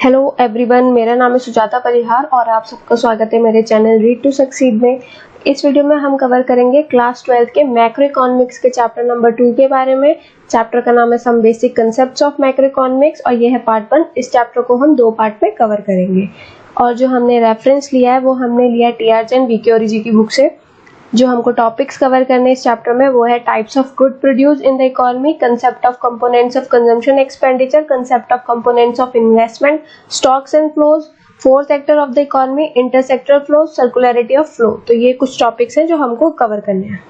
Hello everyone, मेरा नाम है सुजाता परिहार और आप सबका स्वागत है मेरे चैनल रीड टू सक्सीड में। इस वीडियो में हम कवर करेंगे क्लास 12 के मैक्रो इकोनॉमिक्स के चैप्टर नंबर 2 के बारे में। चैप्टर का नाम है some basic concepts of macroeconomics और यह है पार्ट 1। इस चैप्टर को हम 2 पार्ट में कवर करेंगे और जो हमने रेफरेंस लिया है वो हमने लिया है टीआर जैन वीके ओरिजी की बुक से। जो हमको टॉपिक्स कवर करने इस चैप्टर में वो है types of good produce in the economy, concept of components of consumption expenditure, concept of components of investment, stocks and flows, fourth sector of the economy, intersector flow, circularity of flow. तो ये कुछ topics हैं जो हमको cover करने हैं।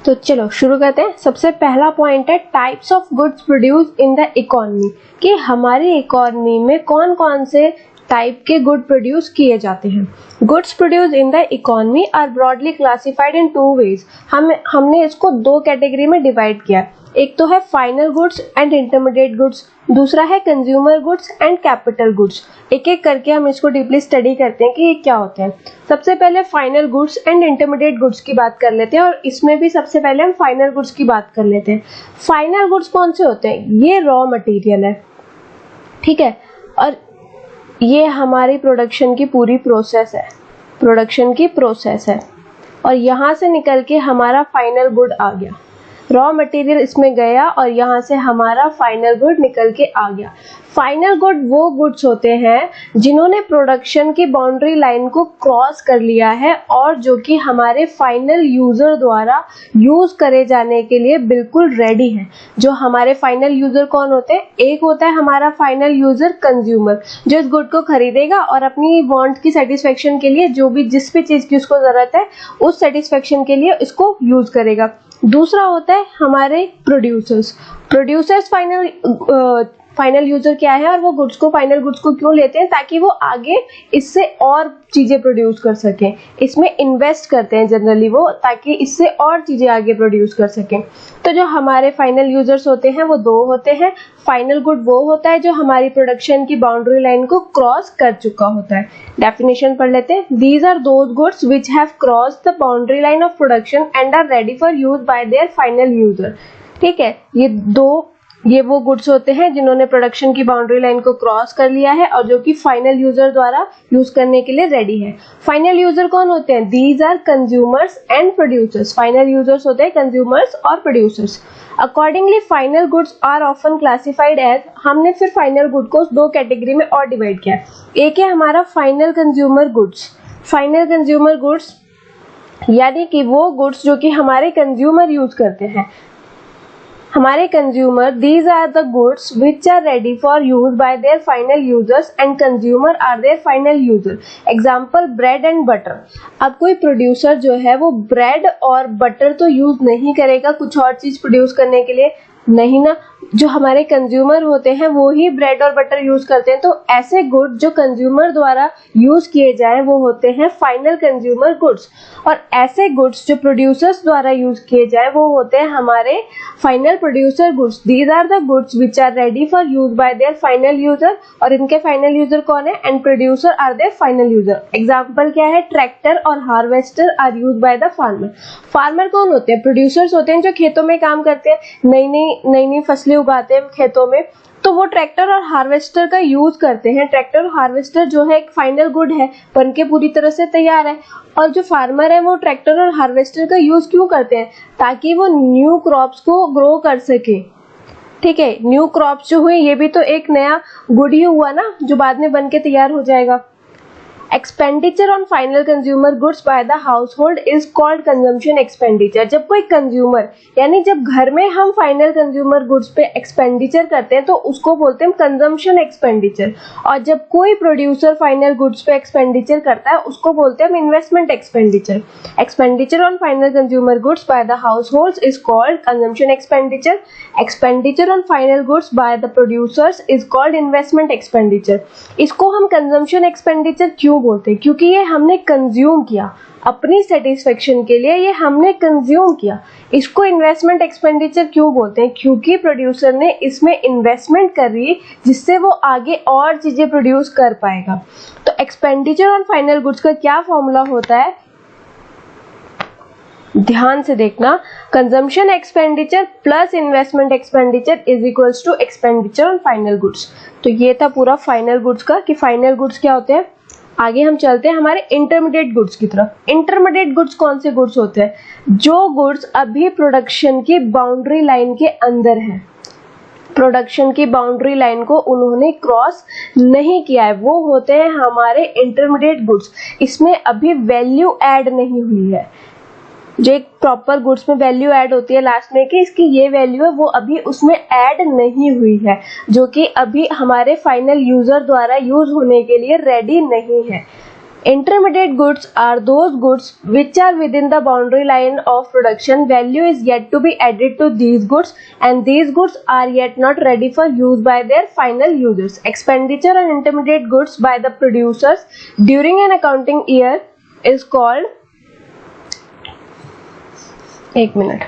तो चलो शुरू करते हैं। सबसे पहला पॉइंट है types of goods produce in the economy, कि हमारी इकोनॉमी में कौन कौन से टाइप के गुड प्रोड्यूस किए जाते हैं। Goods produce in the economy are broadly classified in 2 ways. हमने इसको 2 कैटेगरी में डिवाइड किया। एक तो है final goods and intermediate goods, दूसरा है consumer goods and capital goods. एक एक करके हम इसको डीपली स्टडी करते हैं कि ये क्या होते हैं। सबसे पहले final goods and intermediate goods की बात कर लेते हैं और इसमें भी सबसे पहले हम फाइनल गुड्स की बात कर लेते हैं। फाइनल गुड्स कौन से होते हैं? ये रॉ मटेरियल है, ठीक है, और ये हमारी प्रोडक्शन की पूरी प्रोसेस है, और यहाँ से निकल के हमारा फाइनल गुड आ गया। रॉ मटेरियल इसमें गया और यहाँ से हमारा फाइनल गुड निकल के आ गया। फाइनल गुड वो गुड्स होते हैं जिन्होंने प्रोडक्शन की बाउंड्री लाइन को क्रॉस कर लिया है और जो कि हमारे फाइनल यूजर द्वारा यूज करे जाने के लिए बिल्कुल रेडी है। जो हमारे फाइनल यूजर कौन होते हैं? एक होता है हमारा फाइनल यूजर कंज्यूमर, जो इस गुड को खरीदेगा और अपनी वांट की सेटिस्फेक्शन के लिए जिस भी चीज की उसको जरूरत है उस सेटिस्फेक्शन के लिए इसको यूज करेगा। दूसरा होता है हमारे प्रोड्यूसर्स फाइनल यूजर क्या है और वो फाइनल गुड्स को क्यों लेते हैं? ताकि वो आगे इससे और चीजें प्रोड्यूस कर सकें। इसमें इन्वेस्ट करते हैं जनरली वो, ताकि इससे और चीजें आगे प्रोड्यूस कर सकें। तो जो हमारे फाइनल यूजर्स होते हैं वो 2 होते हैं। फाइनल गुड वो होता है जो हमारी प्रोडक्शन की बाउंड्री लाइन को क्रॉस कर चुका होता है। डेफिनेशन पढ़ लेते हैं। These are those goods which have crossed the boundary line of production and are ready for use by their final user. ठीक है, ये वो गुड्स होते हैं जिन्होंने प्रोडक्शन की बाउंड्री लाइन को क्रॉस कर लिया है और जो कि फाइनल यूजर द्वारा यूज करने के लिए रेडी है। फाइनल यूजर कौन होते हैं? These are consumers and producers. Final users होते हैं कंज्यूमर्स और producers. Accordingly final goods are often classified as, हमने फिर फाइनल गुड को 2 कैटेगरी में और डिवाइड किया। एक है हमारा final consumer goods. Final consumer goods यानी कि वो गुड्स जो कि हमारे कंज्यूमर यूज करते हैं। हमारे consumer, these are the goods which are ready for use by their final users and consumer are their final user. Example bread and butter. अब कोई प्रोड्यूसर जो है वो ब्रेड और बटर तो यूज नहीं करेगा कुछ और चीज प्रोड्यूस करने के लिए, नहीं ना। जो हमारे कंज्यूमर होते हैं वो ही ब्रेड और बटर यूज करते हैं। तो ऐसे गुड जो कंज्यूमर द्वारा यूज किए जाए वो होते हैं फाइनल कंज्यूमर गुड्स, और ऐसे गुड्स जो प्रोड्यूसर्स द्वारा यूज किए जाए वो होते हैं हमारे final producer goods. These are the goods which are ready for use by their final user, और इनके फाइनल यूजर कौन है? And producer are their final user. Example क्या है? ट्रैक्टर और harvester are use by the farmer. Farmer कौन होते हैं? प्रोड्यूसर्स होते हैं जो खेतों में काम करते हैं, नई फसलें उगाते हैं खेतों में, तो वो ट्रैक्टर और हार्वेस्टर का यूज करते हैं। ट्रैक्टर और हार्वेस्टर जो है एक फाइनल गुड है, बनके पूरी तरह से तैयार है, और जो फार्मर है वो ट्रैक्टर और हार्वेस्टर का यूज क्यों करते हैं? ताकि वो न्यू क्रॉप्स को ग्रो कर सके। ठीक है, न्यू क्रॉप्स जो हुई ये भी तो एक नया गुड ही हुआ ना, जो बाद में बनके तैयार हो जाएगा। Expenditure on final consumer goods by the household is called consumption expenditure. जब कोई कंज्यूमर यानी जब घर में हम फाइनल कंज्यूमर गुड्स पे एक्सपेंडिचर करते हैं तो उसको बोलते हैं कंजम्पशन एक्सपेंडिचर, और जब कोई प्रोड्यूसर फाइनल गुड्स पे एक्सपेंडिचर करता है उसको बोलते हैं investment expenditure. Expenditure on final consumer goods by the households is called consumption expenditure. Expenditure on final goods by the producers is called investment expenditure. इसको हम कंजम्पशन एक्सपेंडिचर क्यों बोलते हैं? क्योंकि ये हमने कंज्यूम किया अपनी सेटिस्फेक्शन के लिए, ये हमने कंज्यूम किया। इसको इन्वेस्टमेंट एक्सपेंडिचर क्यों बोलते हैं? क्योंकि प्रोड्यूसर ने इसमें इन्वेस्टमेंट करी जिससे वो आगे और चीजें प्रोड्यूस कर पाएगा। तो एक्सपेंडिचर ऑन फाइनल गुड्स का क्या फॉर्मूला होता है? ध्यान से देखना, consumption expenditure plus investment expenditure is equals to expenditure on final goods. तो ये था पूरा फाइनल गुड्स का कि फाइनल गुड्स क्या होते हैं। आगे हम चलते हैं हमारे इंटरमीडिएट गुड्स की तरफ। इंटरमीडिएट गुड्स कौन से गुड्स होते हैं? जो गुड्स अभी प्रोडक्शन की बाउंड्री लाइन के अंदर है, प्रोडक्शन की बाउंड्री लाइन को उन्होंने क्रॉस नहीं किया है, वो होते हैं हमारे इंटरमीडिएट गुड्स। इसमें अभी वैल्यू ऐड नहीं हुई है। जो एक प्रॉपर गुड्स में वैल्यू ऐड होती है लास्ट में कि इसकी ये वैल्यू है, वो अभी उसमें ऐड नहीं हुई है, जो कि अभी हमारे फाइनल यूजर द्वारा यूज होने के लिए रेडी नहीं है। Intermediate goods are those goods which are within the boundary line of production. Value is yet to be added to these goods and these goods are yet not ready for use by their final users. Expenditure on intermediate goods by the producers during an accounting year is called, एक minute,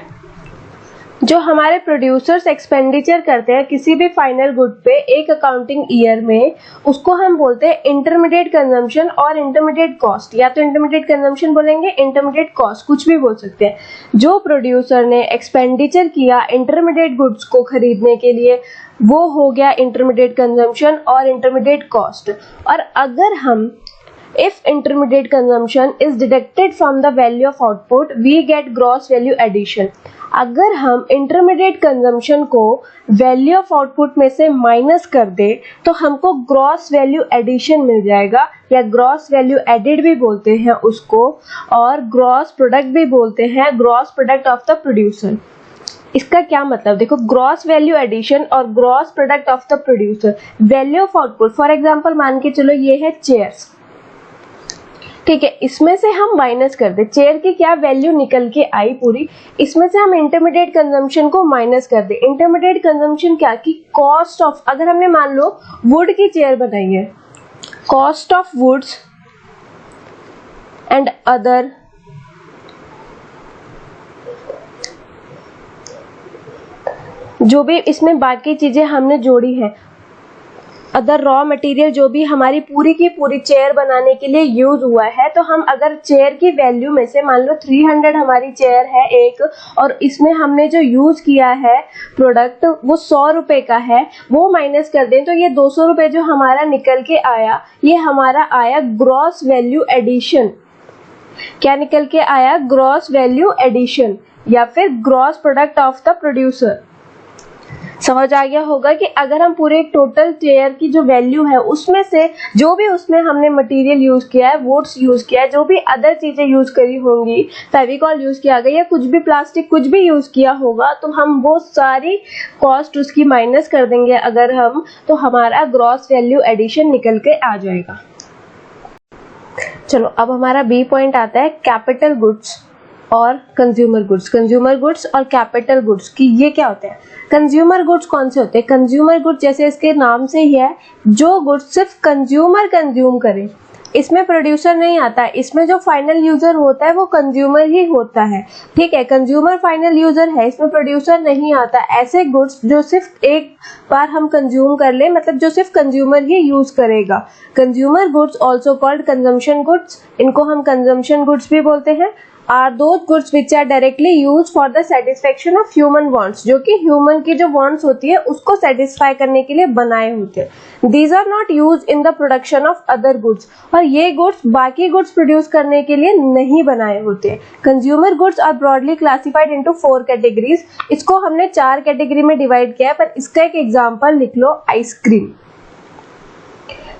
जो हमारे producers expenditure करते हैं किसी भी final good पे एक accounting year में, उसको हम बोलते हैं इंटरमीडिएट कंजम्पशन और इंटरमीडिएट कॉस्ट। या तो इंटरमीडिएट कंजम्पशन बोलेंगे, इंटरमीडिएट कॉस्ट, कुछ भी बोल सकते हैं। जो प्रोड्यूसर ने एक्सपेंडिचर किया इंटरमीडिएट गुड्स को खरीदने के लिए, वो हो गया इंटरमीडिएट कंजम्पशन और इंटरमीडिएट कॉस्ट। और अगर हम if intermediate consumption is deducted from the value of output, we get gross value addition. अगर हम इंटरमीडिएट कंजम्पशन को वैल्यू ऑफ आउटपुट में से माइनस कर दे तो हमको ग्रॉस वैल्यू एडिशन मिल जाएगा, या ग्रॉस वैल्यू एडिड भी बोलते हैं उसको, और ग्रॉस प्रोडक्ट भी बोलते हैं, gross product of the producer. इसका क्या मतलब, देखो, ग्रॉस वैल्यू एडिशन और gross product of the producer. Value of output for example मान के चलो ये है चेयर्स, ठीक है, इसमें से हम माइनस कर दे, चेयर की क्या वैल्यू निकल के आई पूरी, इसमें से हम इंटरमीडिएट कंजम्पशन को माइनस कर दे। इंटरमीडिएट कंजम्पशन क्या कि कॉस्ट ऑफ, अगर हमने मान लो वुड की चेयर बनाई है, cost of woods and other जो भी इसमें बाकी चीजें हमने जोड़ी है, अदर रॉ मटेरियल जो भी हमारी पूरी की पूरी चेयर बनाने के लिए यूज हुआ है, तो हम अगर चेयर की वैल्यू में से मान लो 300 हमारी चेयर है एक, और इसमें हमने जो यूज किया है प्रोडक्ट वो 100 रुपए का है, वो माइनस कर दें तो ये 200 रुपए जो हमारा निकल के आया, ये हमारा आया ग्रॉस वैल्यू एडिशन। क्या निकल के आया? ग्रॉस वैल्यू एडिशन, या फिर gross product of the producer. समझ आ गया होगा कि अगर हम पूरे टोटल चेयर की जो वैल्यू है उसमें से जो भी उसमें हमने मटेरियल यूज किया है, वुड्स यूज किया है, जो भी अदर चीजें यूज करी होंगी, फेविकॉल यूज किया गया या कुछ भी प्लास्टिक कुछ भी यूज किया होगा, तो हम वो सारी कॉस्ट उसकी माइनस कर देंगे अगर हम, तो हमारा ग्रॉस वैल्यू एडिशन निकल के आ जाएगा। चलो अब हमारा बी पॉइंट आता है कैपिटल गुड्स और कंज्यूमर गुड्स। कंज्यूमर गुड्स और कैपिटल गुड्स की ये क्या होते हैं? कंज्यूमर गुड्स कौन से होते हैं? कंज्यूमर गुड्स जैसे इसके नाम से ही है, जो गुड्स सिर्फ कंज्यूमर कंज्यूम करे, इसमें प्रोड्यूसर नहीं आता है, इसमें जो फाइनल यूजर होता है वो कंज्यूमर ही होता है, ठीक है, कंज्यूमर फाइनल यूजर है, इसमें प्रोड्यूसर नहीं आता। ऐसे गुड्स जो सिर्फ एक बार हम कंज्यूम कर ले, मतलब जो सिर्फ कंज्यूमर ही यूज करेगा। Consumer goods also called consumption goods, इनको हम कंजम्पशन गुड्स भी बोलते हैं। Are those goods which are directly use for the satisfaction of human wants, जो कि ह्यूमन की जो वांट्स होती है उसको सेटिस्फाई करने के लिए बनाए होते हैं। These are not use in the production of other goods, और ये गुड्स बाकी गुड्स प्रोड्यूस करने के लिए नहीं बनाए होते। Consumer goods are broadly classified into 4 categories. इसको हमने 4 कैटेगरी में डिवाइड किया है, पर इसका एक एग्जांपल लिख लो, आइसक्रीम।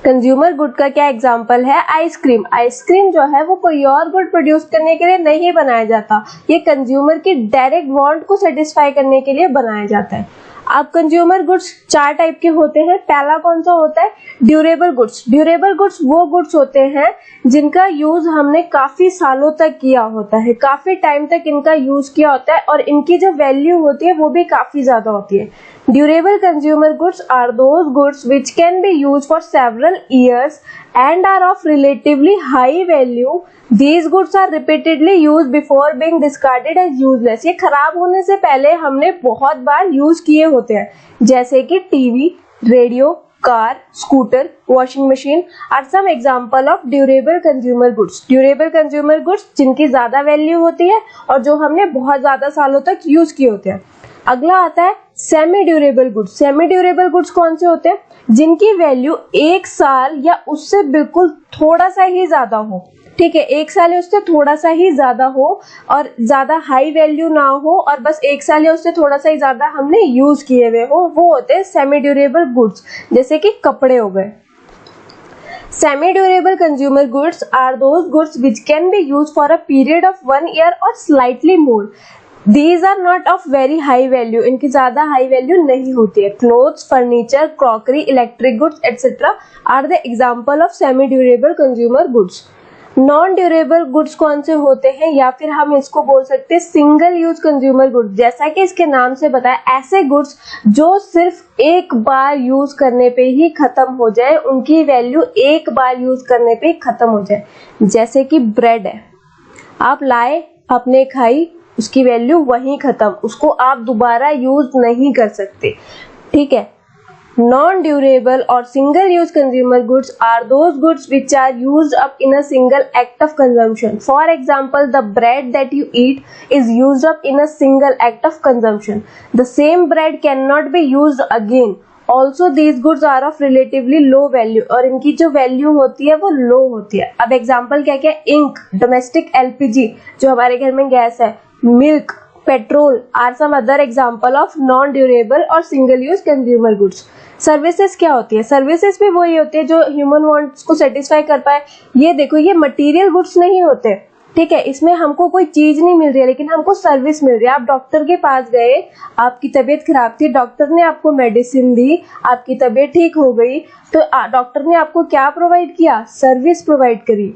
कंज्यूमर गुड का क्या एग्जाम्पल है? आइसक्रीम। आइसक्रीम जो है वो कोई और गुड प्रोड्यूस करने के लिए नहीं बनाया जाता, ये कंज्यूमर की डायरेक्ट वांट को सेटिस्फाई करने के लिए बनाया जाता है। अब कंज्यूमर गुड्स 4 टाइप के होते हैं। पहला कौन सा होता है? Durable goods. ड्यूरेबल गुड्स वो गुड्स होते हैं जिनका यूज हमने काफी सालों तक किया होता है, काफी टाइम तक इनका यूज किया होता है, और इनकी जो वैल्यू होती है वो भी काफी ज्यादा होती है। Durable consumer goods are those goods which can be used for several years and are of relatively high value. These goods are repeatedly used before being discarded as useless. ये खराब होने से पहले हमने बहुत बार यूज किए होते हैं, जैसे कि TV, radio, car, scooter, washing machine are some example of durable consumer goods. Durable consumer goods जिनकी ज्यादा वैल्यू होती है और जो हमने बहुत ज्यादा सालों तक यूज किए होते हैं. अगला आता है semi durable goods. Semi durable goods कौन से होते हैं? जिनकी वैल्यू 1 साल या उससे बिल्कुल थोड़ा सा ही ज्यादा हो. ठीक है, 1 साल या उससे थोड़ा सा ही ज्यादा हो और ज्यादा हाई वैल्यू ना हो और बस 1 साल या उससे थोड़ा सा ही ज्यादा हमने यूज किए हुए हो, वो होते हैं सेमी ड्यूरेबल गुड्स. जैसे कि कपड़े हो गए. Semi durable consumer goods are those goods which can be use for a period of 1 year और slightly more. These are not of very high value. इनकी ज्यादा हाई वैल्यू नहीं होती है. Clothes, furniture, crockery, electric goods, etc. are the example of semi-durable consumer goods. Non durable goods कौन से होते हैं, या फिर हम इसको बोल सकते हैं सिंगल यूज कंज्यूमर गुड्स. जैसा कि इसके नाम से बताया, ऐसे गुड्स जो सिर्फ एक बार यूज करने पे ही खत्म हो जाए, उनकी वैल्यू एक बार यूज करने पे ही खत्म हो जाए. जैसे कि ब्रेड है, आप लाए, आपने खाई, उसकी वैल्यू वहीं खत्म, उसको आप दोबारा यूज नहीं कर सकते. ठीक है. नॉन ड्यूरेबल और single use consumer goods are those goods which are used up in a single act of consumption. For example, the bread that you eat is used up in a single act of consumption. The same bread can not be used again. Also these goods are of relatively low value, और इनकी जो value होती है वो लो होती है. अब example क्या क्या? इंक, डोमेस्टिक एलपीजी जो हमारे घर में गैस है, milk, petrol are some other example of non durable और single use consumer goods. Services क्या होती है? सर्विसेज भी वही होती है जो ह्यूमन वांट्स को सेटिस्फाई कर पाए. ये देखो, ये मटेरियल गुड्स नहीं होते. ठीक है, इसमें हमको कोई चीज नहीं मिल रही है, लेकिन हमको सर्विस मिल रही है. आप डॉक्टर के पास गए, आपकी तबीयत खराब थी, डॉक्टर ने आपको मेडिसिन दी, आपकी तबीयत ठीक हो गई, तो डॉक्टर ने आपको क्या प्रोवाइड किया? सर्विस प्रोवाइड करी.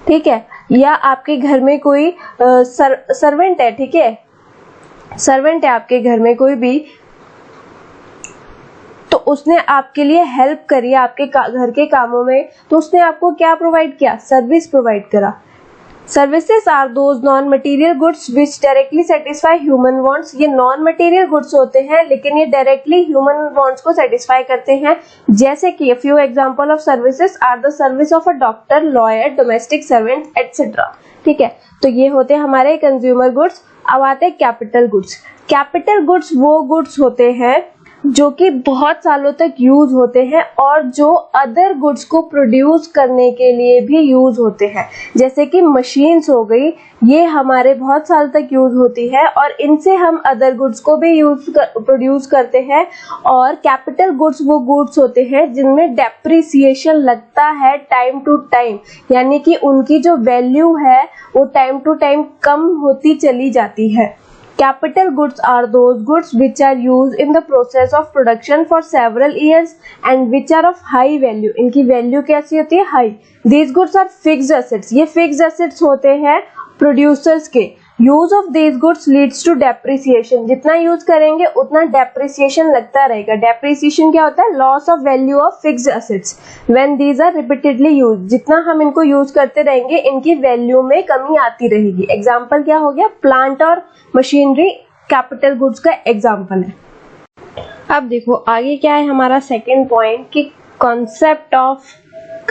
ठीक है. या आपके घर में कोई सर्वेंट है. ठीक है, सर्वेंट है आपके घर में कोई भी, तो उसने आपके लिए हेल्प करी आपके घर के कामों में, तो उसने आपको क्या प्रोवाइड किया? सर्विस प्रोवाइड करा. Services are those non material goods which directly satisfy human wants. ये नॉन मटेरियल गुड्स होते हैं, लेकिन ये डायरेक्टली ह्यूमन वांट्स को सेटिस्फाई करते हैं. जैसे कि few example of services are the service of a doctor, lawyer, domestic servant, etcetera. ठीक है, तो ये होते हैं हमारे कंज्यूमर गुड्स. अब आते हैं कैपिटल गुड्स. कैपिटल गुड्स वो गुड्स होते हैं जो कि बहुत सालों तक यूज होते हैं और जो अदर गुड्स को प्रोड्यूस करने के लिए भी यूज होते हैं. जैसे कि मशीन्स हो गई, ये हमारे बहुत साल तक यूज होती है और इनसे हम अदर गुड्स को भी प्रोड्यूस करते हैं. और कैपिटल गुड्स वो गुड्स होते हैं जिनमें डेप्रिसिएशन लगता है टाइम टू टाइम, यानी कि उनकी जो वैल्यू है वो टाइम टू टाइम कम होती चली जाती है. Capital goods are those goods which are used in the process of production for several years and which are of high value. इनकी वैल्यू कैसी होती है? High. These goods are fixed assets. ये fixed assets होते हैं producers के. Use of these goods leads to depreciation. जितना use करेंगे उतना डेप्रिसिएशन लगता रहेगा. डेप्रिसिएशन क्या होता है? Loss of value of fixed assets when these are repeatedly use. जितना हम इनको यूज करते रहेंगे, इनकी वैल्यू में कमी आती रहेगी. एग्जाम्पल क्या हो गया? प्लांट और मशीनरी कैपिटल गुड्स का एग्जाम्पल है. अब देखो आगे क्या है हमारा सेकेंड पॉइंट कि concept of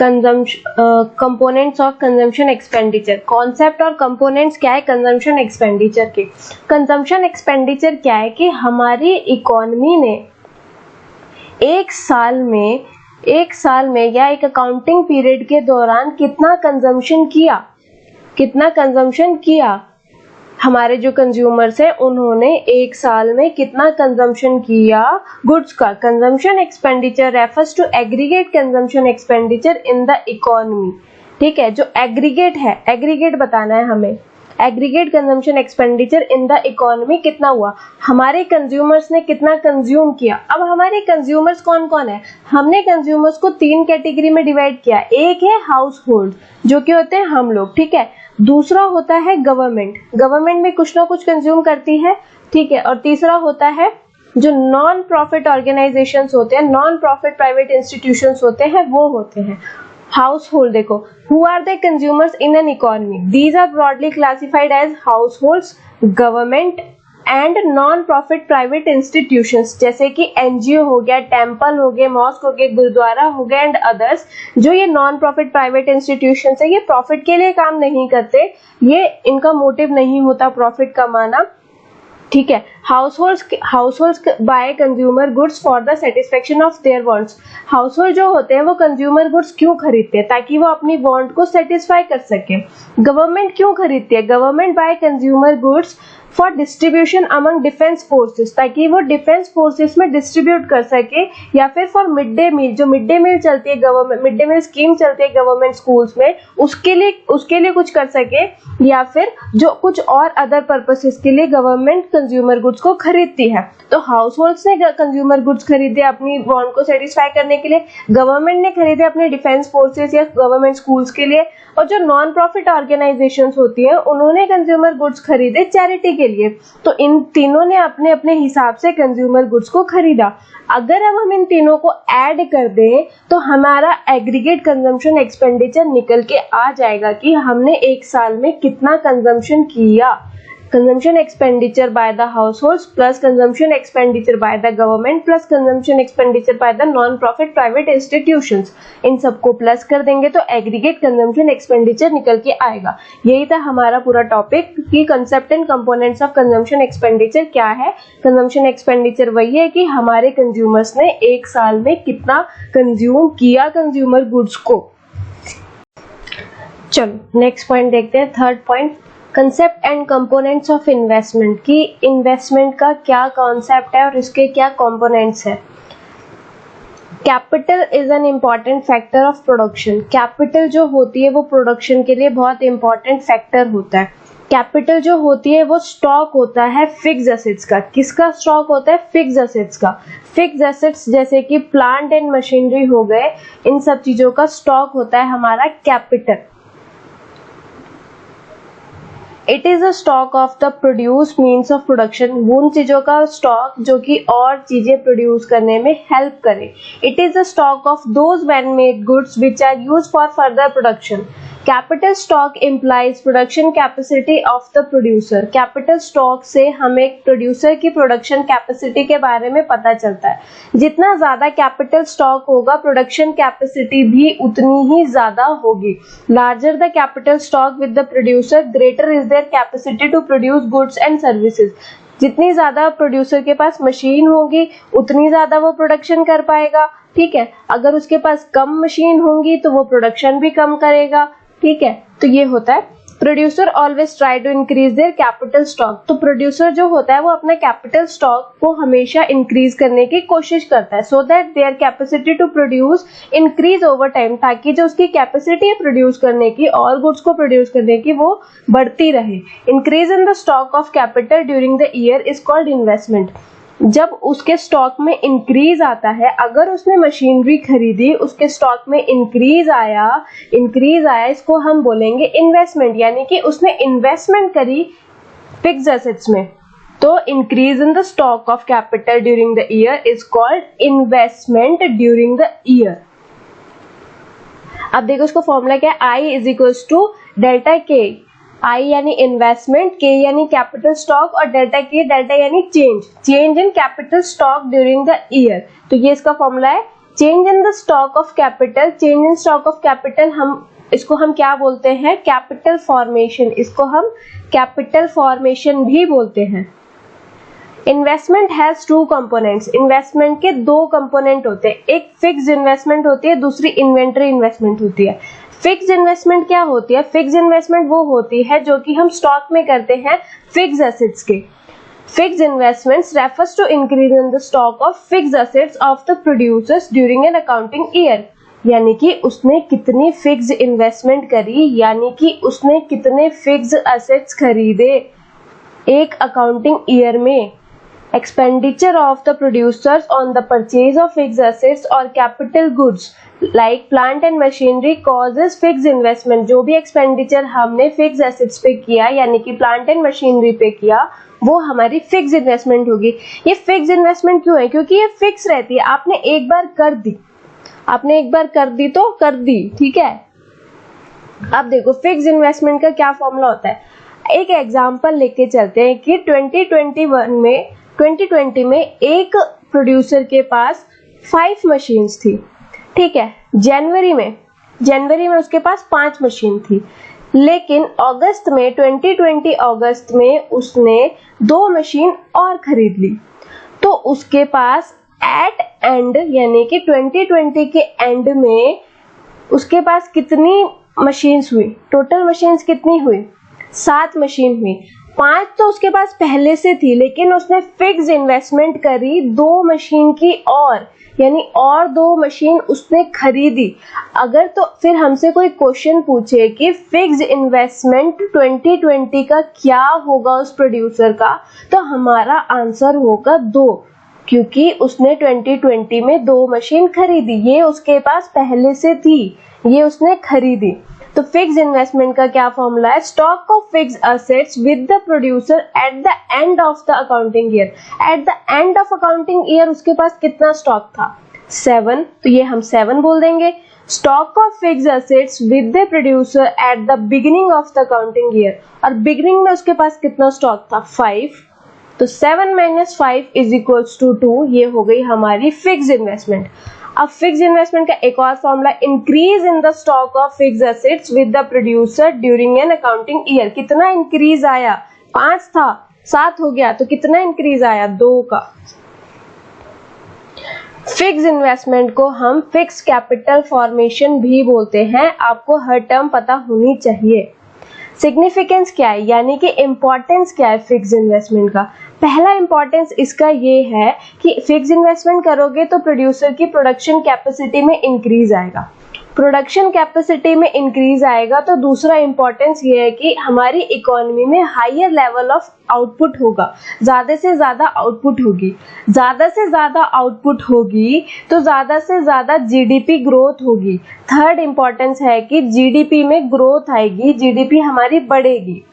components of consumption expenditure. Concept और कंपोनेंट्स क्या है कंजम्पशन एक्सपेंडिचर के? कंजम्पशन एक्सपेंडिचर क्या है कि हमारी इकोनॉमी ने एक साल में या एक अकाउंटिंग पीरियड के दौरान कितना कंजम्पशन किया. हमारे जो कंज्यूमर्स हैं उन्होंने एक साल में कितना कंजम्पशन किया गुड्स का. Consumption expenditure refers to aggregate consumption expenditure in the economy. ठीक है, जो एग्रीगेट है, एग्रीगेट बताना है हमें. Aggregate consumption expenditure in the economy कितना हुआ, हमारे कंज्यूमर्स ने कितना कंज्यूम किया. अब हमारे कंज्यूमर्स कौन कौन है? हमने कंज्यूमर्स को 3 कैटेगरी में डिवाइड किया. एक है हाउस होल्ड, जो कि होते हैं हम लोग. ठीक है. दूसरा होता है गवर्नमेंट. गवर्नमेंट में कुछ ना कुछ कंज्यूम करती है. ठीक है. और तीसरा होता है जो नॉन प्रॉफिट ऑर्गेनाइजेशंस होते हैं, नॉन प्रॉफिट प्राइवेट इंस्टीट्यूशंस होते हैं, वो होते हैं household. देखो, who are the consumers in an economy? These are broadly classified as households, government, and non profit private institutions, जैसे कि एनजीओ हो गया, टेम्पल हो गए, मॉस्क हो गए, गुरुद्वारा हो गए एंड अदर्स। जो ये नॉन प्रॉफिट प्राइवेट इंस्टीट्यूशंस है, ये प्रॉफिट के लिए काम नहीं करते, ये इनका मोटिव नहीं होता प्रॉफिट कमाना, ठीक है। Households buy consumer goods for the satisfaction of their wants. Household जो होते हैं वो कंज्यूमर गुड्स क्यों खरीदते हैं? ताकि वो अपनी वांट को सेटिस्फाई कर सके। गवर्नमेंट क्यों खरीदती है? Government by consumer goods for distribution among defence forces, ताकि वो डिफेंस फोर्सेस में डिस्ट्रीब्यूट कर सके, या फिर फॉर मिड डे मील, जो मिड डे मील चलती है government, mid day meal scheme चलती है गवर्नमेंट स्कूल्स में, उसके लिए कुछ कर सके, या फिर जो कुछ और अदर पर्पसेस के लिए गवर्नमेंट कंज्यूमर गुड्स को खरीदती है। तो हाउसहोल्ड्स ने कंज्यूमर गुड्स खरीदे अपनी वांट को सेटिस्फाई करने के लिए, गवर्नमेंट ने खरीदे अपने डिफेंस फोर्सेस या गवर्नमेंट स्कूल्स के लिए, और जो नॉन प्रॉफिट ऑर्गेनाइजेशंस होती हैं उन्होंने कंज्यूमर गुड्स खरीदे चैरिटी के लिए। तो इन तीनों ने अपने अपने हिसाब से कंज्यूमर गुड्स को खरीदा। अगर अब हम इन तीनों को ऐड कर दें तो हमारा एग्रीगेट कंजम्पशन एक्सपेंडिचर निकल के आ जाएगा कि हमने एक साल में कितना कंजम्पशन किया। Consumption expenditure by the households plus consumption expenditure by the government plus consumption expenditure by the non profit private institutions, इन सबको प्लस कर देंगे तो एग्रीगेट कंजम्पशन एक्सपेंडिचर निकल के आएगा। यही था हमारा पूरा टॉपिक कि concept and components of consumption expenditure क्या है। कंजम्पशन एक्सपेंडिचर वही है कि हमारे कंज्यूमर्स ने एक साल में कितना कंज्यूम किया कंज्यूमर गुड्स को। चलो नेक्स्ट पॉइंट देखते हैं, third point, concept and components of investment, कि इन्वेस्टमेंट का क्या कॉन्सेप्ट है और इसके क्या कंपोनेंट्स है। Capital is an important factor of production. Capital जो होती है वो प्रोडक्शन के लिए बहुत इंपॉर्टेंट फैक्टर होता है। कैपिटल जो होती है वो स्टॉक होता है फिक्स एसेट्स का। किसका स्टॉक होता है? फिक्स एसेट्स का। फिक्स एसेट्स जैसे कि प्लांट एंड मशीनरी हो गए, इन सब चीजों का स्टॉक होता है हमारा capital. It is a stock of the produce means of production, उन चीजों का स्टॉक जो कि और चीजें प्रोड्यूस करने में हेल्प करे। It is a stock of those man made goods which are used for further production. Capital stock implies production capacity of the producer. Capital stock से हमें प्रोड्यूसर की प्रोडक्शन कैपेसिटी के बारे में पता चलता है। जितना ज्यादा कैपिटल स्टॉक होगा प्रोडक्शन कैपेसिटी भी उतनी ही ज्यादा होगी। Larger the capital stock with the producer, greater is their capacity to produce goods and services. जितनी ज्यादा प्रोड्यूसर के पास मशीन होगी उतनी ज्यादा वो प्रोडक्शन कर पाएगा, ठीक है। अगर उसके पास कम मशीन होंगी तो वो प्रोडक्शन भी कम करेगा, ठीक है। तो ये होता है producer always try to increase their capital stock. तो प्रोड्यूसर जो होता है वो अपना कैपिटल स्टॉक को हमेशा इंक्रीज करने की कोशिश करता है, so that their capacity to produce increase over time, ताकि जो उसकी कैपेसिटी है प्रोड्यूस करने की और गुड्स को प्रोड्यूस करने की वो बढ़ती रहे। Increase in the stock of capital during the year is called investment. जब उसके स्टॉक में इंक्रीज आता है, अगर उसने मशीनरी खरीदी, उसके स्टॉक में इंक्रीज आया, इसको हम बोलेंगे इन्वेस्टमेंट, यानी कि उसने इन्वेस्टमेंट करी फिक्स एसेट्स में। तो increase in the stock of capital during the year is called investment during the year. अब देखो उसको फॉर्मूला क्या है, I is equals to delta के। आई यानी इन्वेस्टमेंट, के यानी कैपिटल स्टॉक और डेल्टा के, डेल्टा यानी change in capital stock during the year. तो ये इसका फॉर्मूला है, change in the stock of capital. Change in stock of capital इसको हम क्या बोलते हैं? Capital formation. इसको हम कैपिटल फॉर्मेशन भी बोलते हैं। Investment has two components. Investment के दो कंपोनेंट होते हैं, एक फिक्स्ड इन्वेस्टमेंट होती है, दूसरी इन्वेंटरी इन्वेस्टमेंट होती है। फिक्स्ड इन्वेस्टमेंट क्या होती है? फिक्स्ड इन्वेस्टमेंट वो होती है जो कि हम स्टॉक में करते हैं फिक्स्ड एसेट्स के। Fixed investments refers to increase in the stock of fixed assets of the producers during an accounting year. यानी कि उसने कितनी फिक्स्ड इन्वेस्टमेंट करी, यानी कि उसने कितने फिक्स्ड एसेट्स खरीदे एक अकाउंटिंग ईयर में। Expenditure of the producers on the purchase of fixed assets or capital goods like plant and machinery causes fixed investment। जो भी expenditure हमने fixed assets पे किया, यानी कि plant and machinery पे किया, वो हमारी fixed investment होगी। ये fixed investment क्यों है? क्योंकि ये fix रहती है। आपने एक बार कर दी तो कर दी, ठीक है। अब देखो fixed investment का क्या फॉर्मूला होता है, एक एग्जांपल लेके चलते हैं कि 2020 में एक प्रोड्यूसर के पास 5 मशीन्स थी, ठीक है। जनवरी में उसके पास 5 मशीन थी, लेकिन 2020 अगस्त में उसने 2 मशीन और खरीद ली। तो उसके पास एट एंड यानी कि 2020 के एंड में उसके पास कितनी मशीन्स हुई? टोटल मशीन्स कितनी हुई? 7 मशीन हुई। 5 तो उसके पास पहले से थी, लेकिन उसने फिक्स इन्वेस्टमेंट करी 2 मशीन की और, यानी और 2 मशीन उसने खरीदी। अगर तो फिर हमसे कोई क्वेश्चन पूछे कि फिक्स इन्वेस्टमेंट 2020 का क्या होगा उस प्रोड्यूसर का, तो हमारा आंसर होगा 2, क्योंकि उसने 2020 में 2 मशीन खरीदी। ये उसके पास पहले से थी, ये उसने खरीदी। तो फिक्स इन्वेस्टमेंट का क्या फॉर्मूला है? Stock of fix assets with the producer eight the end of the accounting year. Eight the end of accounting year उसके पास कितना स्टॉक था? 7, तो ये हम 7 बोल देंगे। Stock of fix assets with the producer eight the beginning of the accounting year, और beginning में उसके पास कितना स्टॉक था? 5, तो 7 - 5 = 2। ये हो गई हमारी फिक्स इन्वेस्टमेंट। अब फिक्स इन्वेस्टमेंट का एक और formula, increase in the stock of fix assets with the producer during an accounting year. कितना इंक्रीज आया? 5 था, 7 हो गया, तो कितना इंक्रीज आया? 2 का। फिक्स इन्वेस्टमेंट को हम फिक्स कैपिटल फॉर्मेशन भी बोलते हैं। आपको हर टर्म पता होनी चाहिए। सिग्निफिकेंस क्या है, यानी कि इम्पोर्टेंस क्या है फिक्स इन्वेस्टमेंट का? पहला इम्पोर्टेंस इसका ये है कि फिक्स इन्वेस्टमेंट करोगे तो प्रोड्यूसर की प्रोडक्शन कैपेसिटी में इंक्रीज आएगा। प्रोडक्शन कैपेसिटी में इंक्रीज आएगा तो दूसरा इम्पोर्टेंस ये है कि हमारी इकोनॉमी में हायर लेवल ऑफ आउटपुट होगा, ज्यादा से ज्यादा आउटपुट होगी। ज्यादा से ज्यादा आउटपुट होगी तो ज्यादा से ज्यादा जीडीपी ग्रोथ होगी। थर्ड इम्पोर्टेंस है कि जीडीपी में ग्रोथ आएगी, जीडीपी हमारी बढ़ेगी।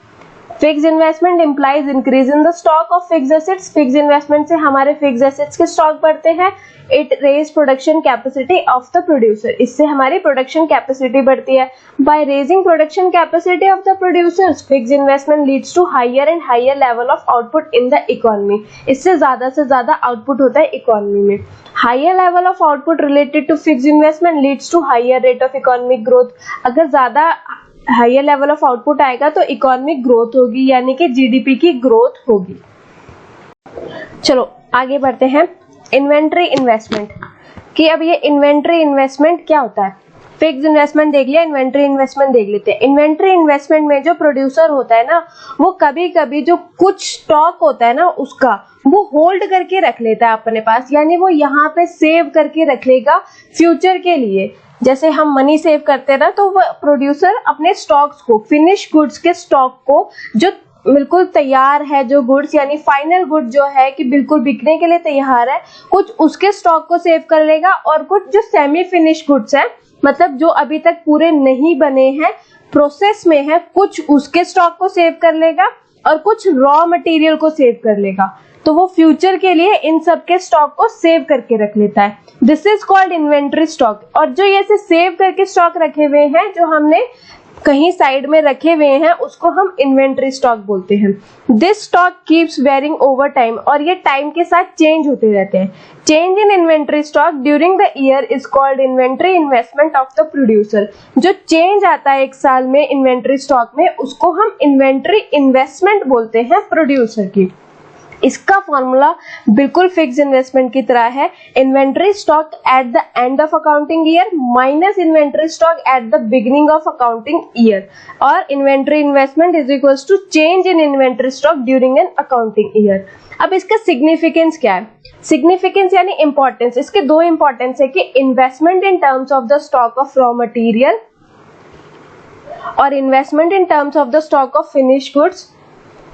Fix investment implies increase in the stock of fix assets. Fix investment से हमारे फिक्स एसेट्स के स्टॉक बढ़ते हैं। It raise production capacity of the producer. इससे हमारी प्रोडक्शन कैपेसिटी बढ़ती है। By raising production capacity of the producers, fix investment leads to higher and higher level of output in the economy. इससे ज्यादा output होता है इकोनॉमी में। Higher level of output related to fix investment leads to higher rate of economic growth. अगर ज्यादा higher level of output आएगा तो economic growth होगी, यानी कि जीडीपी की ग्रोथ होगी। चलो आगे बढ़ते हैं। इन्वेंट्री इन्वेस्टमेंट कि अब ये इन्वेंट्री इन्वेस्टमेंट क्या होता है? फिक्स इन्वेस्टमेंट देख लिया, इन्वेंट्री इन्वेस्टमेंट देख लेते हैं। इन्वेंट्री इन्वेस्टमेंट में जो प्रोड्यूसर होता है ना, वो कभी कभी जो कुछ स्टॉक होता है ना उसका, वो होल्ड करके रख लेता है अपने पास, यानी वो यहाँ पे सेव करके रख लेगा फ्यूचर के लिए। जैसे हम मनी सेव करते हैं ना, तो वो प्रोड्यूसर अपने स्टॉक्स को, फिनिश गुड्स के स्टॉक को, जो बिल्कुल तैयार है, जो गुड्स यानी फाइनल गुड जो है कि बिल्कुल बिकने के लिए तैयार है, कुछ उसके स्टॉक को सेव कर लेगा, और कुछ जो सेमी फिनिश गुड्स है, मतलब जो अभी तक पूरे नहीं बने हैं, प्रोसेस में है, कुछ उसके स्टॉक को सेव कर लेगा और कुछ रॉ मटेरियल को सेव कर लेगा। तो वो फ्यूचर के लिए इन सब के स्टॉक को सेव करके रख लेता है। This is called inventory stock. और जो ये सेव करके स्टॉक रखे हुए हैं, जो हमने कहीं साइड में रखे हुए हैं, उसको हम इन्वेंट्री स्टॉक बोलते हैं। This stock keeps varying over time, और ये टाइम के साथ चेंज होते रहते हैं। Change in inventory stock during the year is called inventory investment of the producer. जो चेंज आता है एक साल में इन्वेंट्री स्टॉक में, उसको हम इन्वेंट्री इन्वेस्टमेंट बोलते हैं प्रोड्यूसर की। इसका फॉर्मूला बिल्कुल फिक्स इन्वेस्टमेंट की तरह है। Inventory stock at the end of accounting year minus inventory stock at the beginning of accounting year, और inventory investment is equals to change in inventory stock during an accounting year. अब इसका significance क्या है? Significance यानी importance. इसके 2 importance है कि investment in terms of the stock of raw material और investment in terms of the stock of finish goods.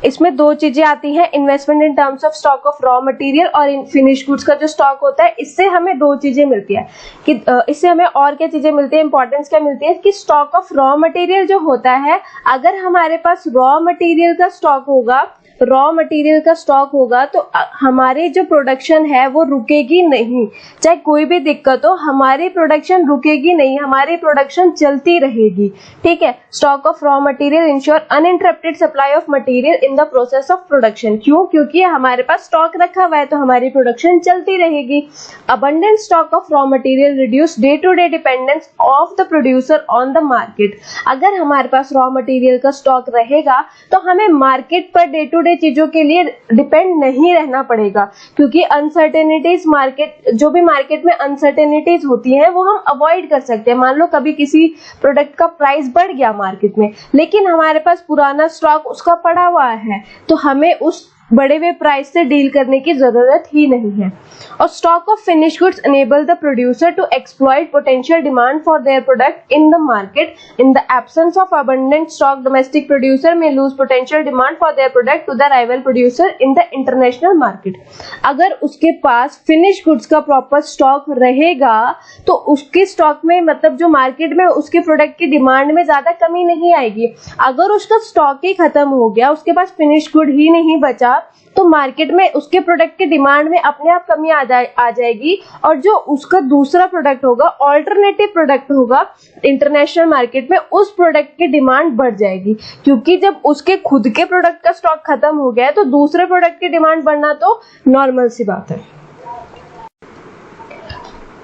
इसमें 2 चीजें आती हैं, investment in terms of stock of raw material और फिनिश गुड्स का जो स्टॉक होता है, इससे हमें 2 चीजें मिलती है कि इससे हमें और क्या चीजें मिलती है, इंपॉर्टेंस क्या मिलती है कि स्टॉक ऑफ रॉ मटेरियल जो होता है, अगर हमारे पास रॉ मटेरियल का स्टॉक होगा, रॉ मटेरियल का स्टॉक होगा तो हमारी जो प्रोडक्शन है वो रुकेगी नहीं, चाहे कोई भी दिक्कत हो हमारी प्रोडक्शन रुकेगी नहीं, हमारी प्रोडक्शन चलती रहेगी। ठीक है, stock of raw material ensure uninterrupted supply of material in the process of production. क्यों? क्योंकि हमारे पास स्टॉक रखा हुआ है तो हमारी प्रोडक्शन चलती रहेगी। Abundant stock of raw material reduce day to day dependence of the producer on the market. अगर हमारे पास रॉ मटेरियल का स्टॉक रहेगा तो हमें market per day to day चीजों के लिए डिपेंड नहीं रहना पड़ेगा, क्योंकि अनसर्टेनिटीज मार्केट, जो भी मार्केट में अनसर्टेनिटीज होती हैं वो हम अवॉइड कर सकते हैं। मान लो कभी किसी प्रोडक्ट का प्राइस बढ़ गया मार्केट में, लेकिन हमारे पास पुराना स्टॉक उसका पड़ा हुआ है, तो हमें उस बढ़े हुए प्राइस से डील करने की जरूरत ही नहीं है। और stock of finish goods enable the producer to exploit potential demand for their product in the market. In the absence of abundant stock domestic producer may lose potential demand for their product to the rival producer in the international market. अगर उसके पास finish goods का proper stock रहेगा तो उसके stock में, मतलब जो मार्केट में उसके प्रोडक्ट की डिमांड में ज्यादा कमी नहीं आएगी। अगर उसका स्टॉक ही खत्म हो गया, उसके पास फिनिश गुड ही नहीं बचा, तो मार्केट में उसके प्रोडक्ट की डिमांड में अपने आप कमी आ जाएगी, और जो उसका दूसरा प्रोडक्ट होगा, ऑल्टरनेटिव प्रोडक्ट होगा इंटरनेशनल मार्केट में, उस प्रोडक्ट की डिमांड बढ़ जाएगी। क्योंकि जब उसके खुद के प्रोडक्ट का स्टॉक खत्म हो गया है तो दूसरे प्रोडक्ट की डिमांड बढ़ना तो नॉर्मल सी बात है।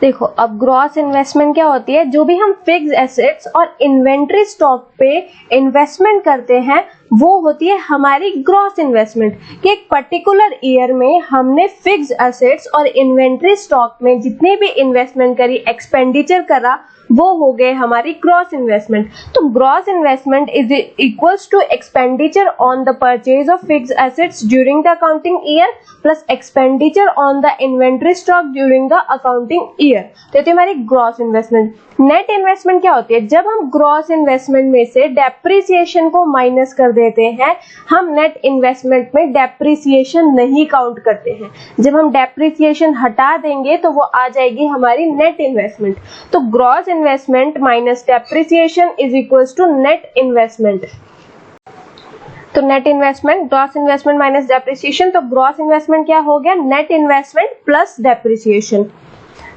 देखो, अब ग्रॉस इन्वेस्टमेंट क्या होती है? जो भी हम फिक्स एसेट्स और इन्वेंट्री स्टॉक पे इन्वेस्टमेंट करते हैं वो होती है हमारी ग्रॉस इन्वेस्टमेंट। कि एक पर्टिकुलर ईयर में हमने फिक्स एसेट्स और इन्वेंट्री स्टॉक में जितनी भी इन्वेस्टमेंट करी, एक्सपेंडिचर करा, वो हो गए हमारी ग्रॉस इन्वेस्टमेंट। तो gross investment is equals to expenditure on the purchase of fix assets during the accounting year plus expenditure on the inventory stock during the accounting year. तो ये हमारी ग्रॉस इन्वेस्टमेंट। नेट इन्वेस्टमेंट क्या होती है? जब हम gross investment में से डेप्रिसिएशन को माइनस कर देते हैं, हम नेट इन्वेस्टमेंट में डेप्रिसिएशन नहीं काउंट करते हैं। जब हम डेप्रिसिएशन हटा देंगे तो वो आ जाएगी हमारी नेट इन्वेस्टमेंट। तो gross investment minus depreciation is equals to net investment. तो net investment, gross investment minus depreciation, तो ग्रॉस इन्वेस्टमेंट क्या हो गया? Net investment plus depreciation.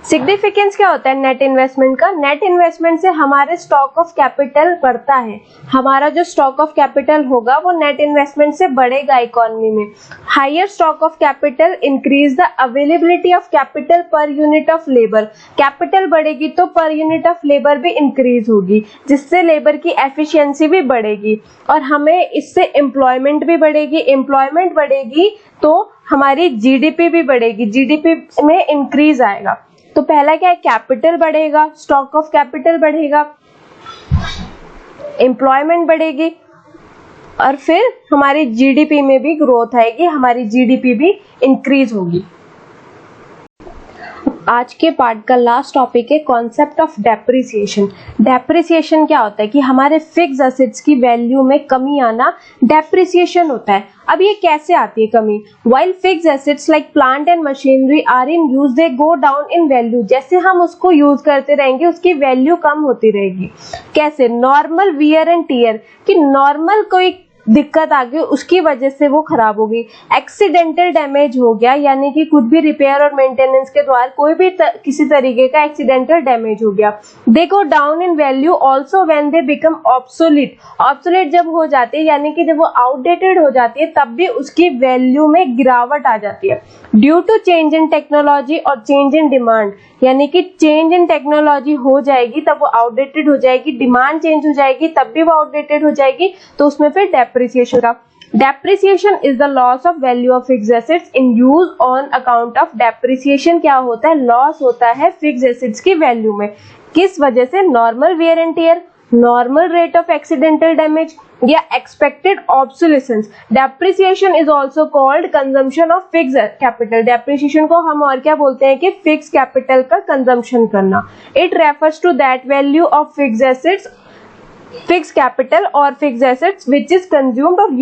Significance क्या होता है नेट इन्वेस्टमेंट का? नेट इन्वेस्टमेंट से हमारे स्टॉक ऑफ कैपिटल बढ़ता है। हमारा जो स्टॉक ऑफ कैपिटल होगा वो नेट इन्वेस्टमेंट से बढ़ेगा इकोनॉमी में। Higher stock of capital increase the availability of capital per unit of labour. Capital बढ़ेगी तो पर यूनिट ऑफ लेबर भी इंक्रीज होगी, जिससे लेबर की एफिशिएंसी भी बढ़ेगी और हमें इससे एम्प्लॉयमेंट भी बढ़ेगी। एम्प्लॉयमेंट बढ़ेगी तो हमारी जीडीपी भी बढ़ेगी, जीडीपी में इंक्रीज आएगा। तो पहला क्या है? कैपिटल बढ़ेगा, स्टॉक ऑफ कैपिटल बढ़ेगा, एम्प्लॉयमेंट बढ़ेगी और फिर हमारी जीडीपी में भी ग्रोथ आएगी, हमारी जीडीपी भी इंक्रीज होगी। आज के पार्ट का लास्ट टॉपिक है कॉन्सेप्ट ऑफ डेप्रिसिएशन। डेप्रिसिएशन क्या होता है? कि हमारे फिक्स एसेट्स की वैल्यू में कमी आना डेप्रिसिएशन होता है। अब ये कैसे आती है कमी? While fixed assets like plant and machinery are in use, they go down in value। जैसे हम उसको यूज करते रहेंगे उसकी वैल्यू कम होती रहेगी। कैसे? नॉर्मल वियर एंड टीयर, कि नॉर्मल कोई दिक्कत आ गई उसकी वजह से वो खराब हो गई। एक्सीडेंटल डैमेज हो गया, यानी कि कुछ भी रिपेयर और मेंटेनेंस के द्वारा कोई भी किसी तरीके का एक्सीडेंटल डैमेज हो गया। They go down in value also when they become obsolete. Obsolete जब हो जाती है, यानी कि जब वो आउटडेटेड हो जाती है, तब भी उसकी वैल्यू में गिरावट आ जाती है। Due to change in technology और चेंज इन डिमांड, यानी कि चेंज इन टेक्नोलॉजी हो जाएगी तब वो आउटडेटेड हो जाएगी, डिमांड चेंज हो जाएगी तब भी वो आउटडेटेड हो जाएगी, तो उसमें फिर डेप्रिसिएशन का। Depreciation is the loss of value of fixed assets in use on account of depreciation. क्या होता है? लॉस होता है फिक्स्ड एसेट्स की वैल्यू में। किस वजह से? Normal wear and tear, normal rate of accidental damage या expected obsolescence. Depreciation is also called consumption of fixed capital. Depreciation को हम और क्या बोलते हैं? कि फिक्स कैपिटल का कंजम्पशन करना। It refers to that value of fixed assets fix capital और fix assets which is consumed और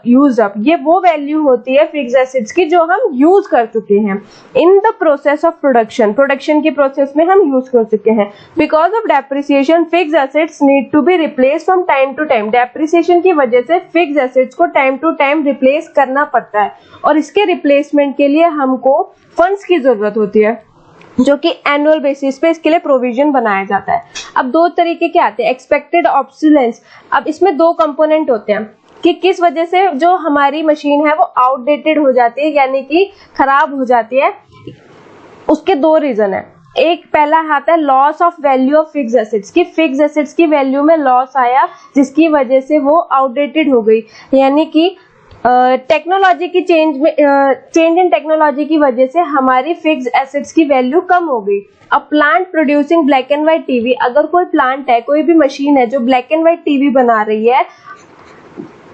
यूज अप, ये वो वैल्यू होती है फिक्स एसेट्स की जो हम यूज कर चुके हैं in the process of production, production की प्रोसेस में हम यूज कर चुके हैं। Because of depreciation fix assets need to be replace from time to time, depreciation की वजह से फिक्स एसेट्स को टाइम टू टाइम रिप्लेस करना पड़ता है और इसके रिप्लेसमेंट के लिए हमको फंड्स की जरूरत होती है जो कि एनुअल बेसिस पे इसके लिए प्रोविजन बनाया जाता है। अब दो तरीके के आते हैं, एक्सपेक्टेड ऑब्सोलेंस। अब इसमें दो कंपोनेंट होते हैं कि किस वजह से जो हमारी मशीन है वो आउटडेटेड हो जाती है यानी कि खराब हो जाती है। उसके दो रीजन है। एक पहला आता है loss of value of fix assets, की फिक्स एसेट्स की वैल्यू में लॉस आया जिसकी वजह से वो आउटडेटेड हो गई, यानी कि टेक्नोलॉजी की चेंज इन टेक्नोलॉजी की वजह से हमारी फिक्स एसेट्स की वैल्यू कम हो गई। अब plant producing black and white TV, अगर कोई प्लांट है, कोई भी मशीन है जो ब्लैक एंड व्हाइट टीवी बना रही है,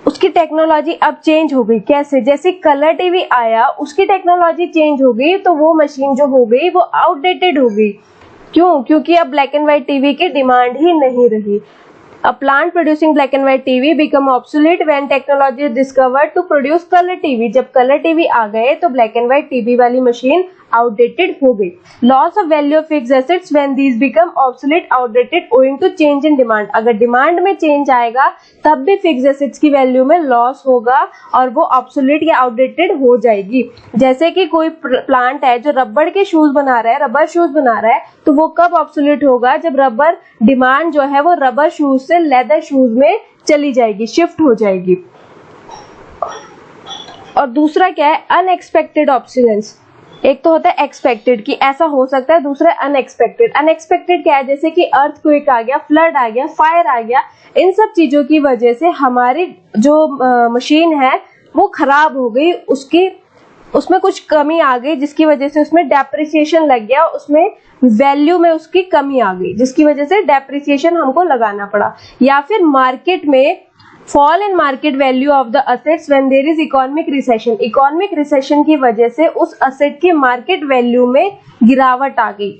उसकी टेक्नोलॉजी अब चेंज हो गई। कैसे? जैसे कलर टीवी आया उसकी टेक्नोलॉजी चेंज हो गई तो वो मशीन जो हो गई वो आउटडेटेड हो गई। क्यों? क्योंकि अब ब्लैक एंड व्हाइट टीवी की डिमांड ही नहीं रही। A plant producing black and white TV become obsolete when technology is discovered to produce color TV. जब color TV आ गए तो black and white TV वाली मशीन outdated हो गई। Loss of value of fixed assets when these become obsolete, outdated owing to change in demand. अगर demand में change आएगा तब भी फिक्स एसेट्स की वैल्यू में लॉस होगा और वो ऑब्सोलेट या आउटडेटेड हो जाएगी। जैसे कि कोई प्लांट है जो रबड़ के शूज बना रहा है, रबर शूज बना रहा है, तो वो कब ऑब्सोलेट होगा? जब रबर डिमांड जो है वो रबर शूज से लेदर शूज में चली जाएगी, शिफ्ट हो जाएगी। और दूसरा क्या है? Unexpected obsolescence. एक तो होता है एक्सपेक्टेड कि ऐसा हो सकता है, दूसरा अनएक्सपेक्टेड। अनएक्सपेक्टेड क्या है? जैसे कि अर्थक्वेक आ गया, फ्लड आ गया, फायर आ गया, इन सब चीजों की वजह से हमारी जो मशीन है वो खराब हो गई, उसमें कुछ कमी आ गई जिसकी वजह से उसमें डेप्रिसिएशन लग गया, उसमें वैल्यू में उसकी कमी आ गई जिसकी वजह से डेप्रिसिएशन हमको लगाना पड़ा। या फिर मार्केट में fall in market value of the assets when there is economic recession, economic recession की वजह से उस असेट की मार्केट वैल्यू में गिरावट आ गई।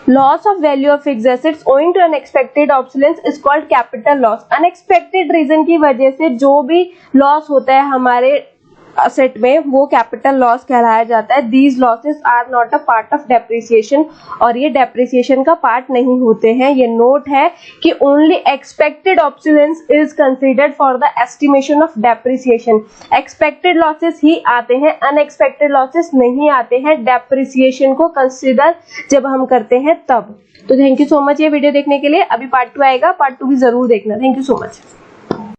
Loss of value of fixed assets owing to unexpected obsolescence is called capital loss. Unexpected reason की वजह से जो भी लॉस होता है हमारे असेट में वो कैपिटल लॉस कहलाया जाता है। These losses are not a part of depreciation, और ये डेप्रिसिएशन का पार्ट नहीं होते हैं। ये नोट है कि only expected obsolescence is considered for the estimation of depreciation. Expected losses ही आते हैं, अनएक्सपेक्टेड लॉसेस नहीं आते हैं डेप्रिसिएशन को कंसीडर जब हम करते हैं तब। तो थैंक यू सो मच ये वीडियो देखने के लिए। अभी पार्ट 2 आएगा, पार्ट 2 भी जरूर देखना। Thank you so much.